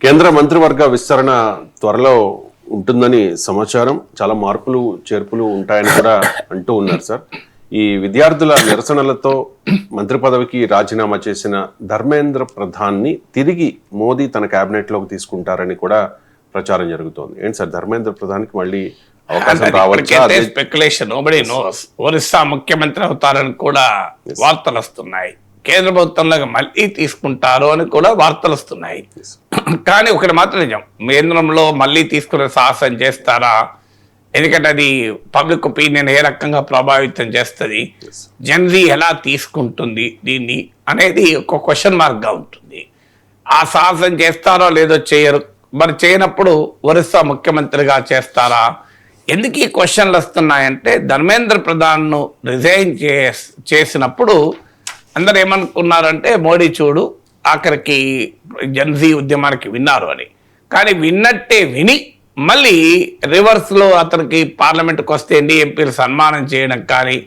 కేంద్ర మంత్రివర్గ విస్తరణ త్వరలో ఉంటుందని సమాచారం. చాలా మార్పులు చేర్పులు ఉంటాయని కూడా అంటూ ఉన్నారు సార్. ఈ విద్యార్థుల నిరసనలతో మంత్రి పదవికి రాజీనామా చేసిన ధర్మేంద్ర ప్రధాన్ని తిరిగి మోదీ తన కేబినెట్ లోకి తీసుకుంటారని కూడా ప్రచారం జరుగుతోంది. ఏంటి సార్, ధర్మేంద్ర ప్రధానికి మళ్ళీ అవకాశం రావచ్చా? Speculation, nobody nose. ఒరిస్సా ముఖ్యమంత్రి అవుతారని కూడా వార్తలు వస్తున్నాయి. కేంద్ర ప్రభుత్వంలో మళ్ళీ తీసుకుంటారు అని కూడా వార్తలు వస్తున్నాయి. కానీ ఒకటి మాత్రం నిజం, కేంద్రంలో మళ్ళీ తీసుకునే సాహసం చేస్తారా? ఎందుకంటే అది పబ్లిక్ ఒపీనియన్ ఏ రకంగా ప్రభావితం చేస్తుంది, జనరీ ఎలా తీసుకుంటుంది దీన్ని అనేది ఒక క్వశ్చన్ మార్క్గా ఉంటుంది. ఆ సాహసం చేస్తారో లేదో చేయరు. మరి చేయనప్పుడు ఒరిస్సా ముఖ్యమంత్రిగా చేస్తారా? ఎందుకు ఈ క్వశ్చన్లు వస్తున్నాయంటే, ధర్మేంద్ర ప్రధాన్ను రిజైన్ చేసినప్పుడు అందరు ఏమనుకున్నారంటే, మోడీ చూడు ఆఖరికి జన్జీ ఉద్యమానికి విన్నారు అని. కానీ విన్నట్టే విని మళ్ళీ రివర్స్లో అతనికి పార్లమెంట్కి వస్తే ఎంపీలు సన్మానం చేయడం కానీ,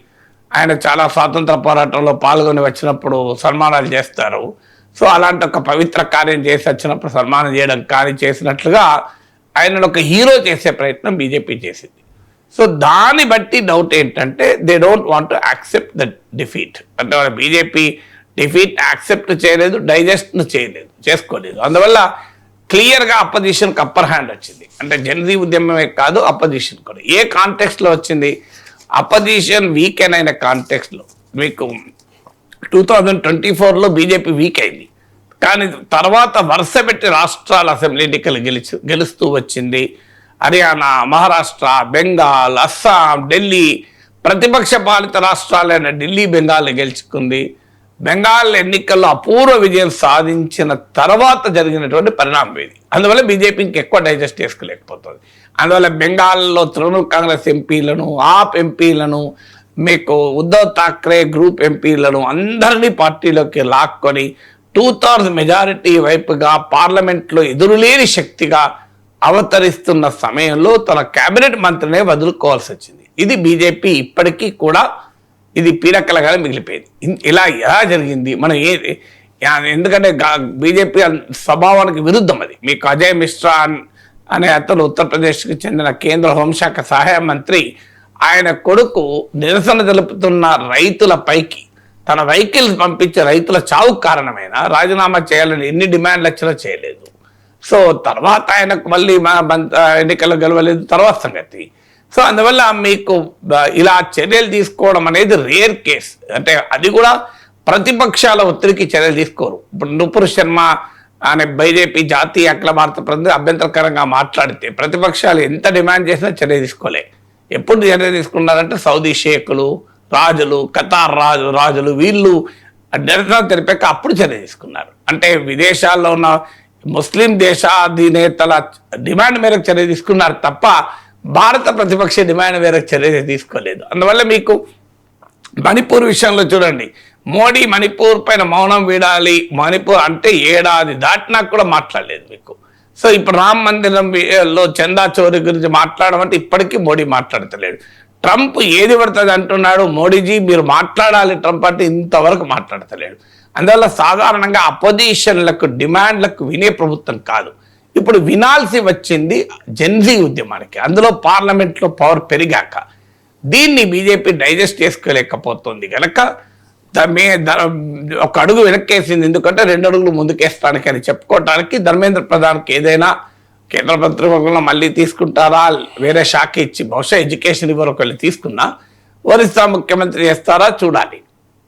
ఆయన చాలా స్వాతంత్ర పోరాటంలో పాల్గొని వచ్చినప్పుడు సన్మానాలు చేస్తారు. సో అలాంటి ఒక పవిత్ర కార్యం చేసి వచ్చినప్పుడు సన్మానం చేయడం కానీ చేసినట్లుగా ఆయనను ఒక హీరో చేసే ప్రయత్నం బీజేపీ చేసింది. సో దాన్ని బట్టి డౌట్ ఏంటంటే, they don't want to accept the defeat. అంటే బీజేపీ డిఫీట్ యాక్సెప్ట్ చేయలేదు, డైజెస్ట్ చేసుకోలేదు. అందువల్ల క్లియర్గా అపోజిషన్కి అప్పర్ హ్యాండ్ వచ్చింది. అంటే జనజీ ఉద్యమమే కాదు, అపోజిషన్ కూడా. ఏ కాంటెక్స్లో వచ్చింది? అపోజిషన్ వీకెన్ అయిన కాంటెక్స్లో. మీకు 2024లో బీజేపీ వీక్ అయింది, కానీ తర్వాత వరుస పెట్టి రాష్ట్రాల అసెంబ్లీ ఎన్నికలు గెలుస్తూ వచ్చింది. హర్యానా, మహారాష్ట్ర, బెంగాల్, అస్సాం, ఢిల్లీ, ప్రతిపక్ష పాలిత రాష్ట్రాలైన ఢిల్లీ, బెంగాల్ గెలుచుకుంది. బెంగాల్ ఎన్నికల్లో అపూర్వ విజయం సాధించిన తర్వాత జరిగినటువంటి పరిణామం ఇది. అందువల్ల బీజేపీకి ఎక్కువ డైజెస్ట్ చేసుకోలేకపోతుంది. అందువల్ల బెంగాల్లో తృణమూల్ కాంగ్రెస్ ఎంపీలను, ఆప్ ఎంపీలను, మీకు ఉద్ధవ్ ఠాక్రే గ్రూప్ ఎంపీలను అందరినీ పార్టీలోకి లాక్కొని 2/3 మెజారిటీ వైపుగా పార్లమెంట్లో ఎదురులేని శక్తిగా అవతరిస్తున్న సమయంలో తన కేబినెట్ మంత్రినే వదులుకోవాల్సి వచ్చింది. ఇది బీజేపీ ఇప్పటికీ కూడా ఇది పీడకలగానే మిగిలిపోయింది. ఇలా ఎలా జరిగింది మనం ఎందుకంటే బీజేపీ స్వభావానికి విరుద్ధం అది. మీకు అజయ్ మిశ్రా అనే అతను ఉత్తరప్రదేశ్కి చెందిన కేంద్ర హోంశాఖ సహాయ మంత్రి, ఆయన కొడుకు నిరసన తెలుపుతున్న రైతుల పైకి తన వెహికల్ పంపించే రైతుల చావుకు కారణమైన రాజీనామా చేయాలని ఎన్ని డిమాండ్లు వచ్చినా చేయలేదు. సో తర్వాత ఆయనకు మళ్ళీ ఎన్నికలు గెలవలేదు, తర్వాత సంగతి. సో అందువల్ల మీకు ఇలా చర్యలు తీసుకోవడం అనేది రేర్ కేస్. అంటే అది కూడా ప్రతిపక్షాల ఒత్తిడికి చర్యలు తీసుకోరు. ఇప్పుడు నుపుర్ శర్మ అనే బీజేపీ జాతీయ అఖిల భారత ప్రతినిధి అభ్యంతరకరంగా మాట్లాడితే ప్రతిపక్షాలు ఎంత డిమాండ్ చేసినా చర్య తీసుకోలే. ఎప్పుడు చర్య తీసుకున్నారంటే సౌదీ షేకులు, రాజులు, ఖతార్ రాజులు వీళ్ళు నిరసన తెలిపాక అప్పుడు చర్య తీసుకున్నారు. అంటే విదేశాల్లో ఉన్న ముస్లిం దేశాధినేతల డిమాండ్ మేరకు చర్య తీసుకున్నారు తప్ప భారత ప్రతిపక్ష డిమాండ్ మేరకు చర్య తీసుకోలేదు. అందువల్ల మీకు మణిపూర్ విషయంలో చూడండి, మోడీ మణిపూర్ పైన మౌనం వీడాలి, మణిపూర్ అంటే ఏడాది దాటినా కూడా మాట్లాడలేదు మీకు. సో ఇప్పుడు రామ మందిరంలో చందా చోరీ గురించి మాట్లాడమంటే ఇప్పటికీ మోడీ మాట్లాడతలేడు. ట్రంప్ ఏది పడుతుంది అంటున్నాడు, మోడీజీ మీరు మాట్లాడాలి ట్రంప్ అంటే ఇంతవరకు మాట్లాడతలేడు. అందువల్ల సాధారణంగా అపోజిషన్లకు డిమాండ్లకు వినే ప్రభుత్వం కాదు. ఇప్పుడు వినాల్సి వచ్చింది జన్జీ ఉద్యమానికి. అందులో పార్లమెంట్లో పవర్ పెరిగాక దీన్ని బీజేపీ డైజెస్ట్ చేసుకోలేకపోతుంది కనుక ఒక అడుగు వెనక్కేసింది. ఎందుకంటే 2 అడుగులు ముందుకేస్తానికి అని చెప్పుకోవటానికి ధర్మేంద్ర ప్రధాన్కి ఏదైనా కేంద్ర మంత్రివర్గంలో మళ్ళీ తీసుకుంటారా, వేరే శాఖ ఇచ్చి బహుశా ఎడ్యుకేషన్ ఇవ్వరు ఒకళ్ళు తీసుకున్నా, ఒరిస్సా ముఖ్యమంత్రి చేస్తారా చూడాలి.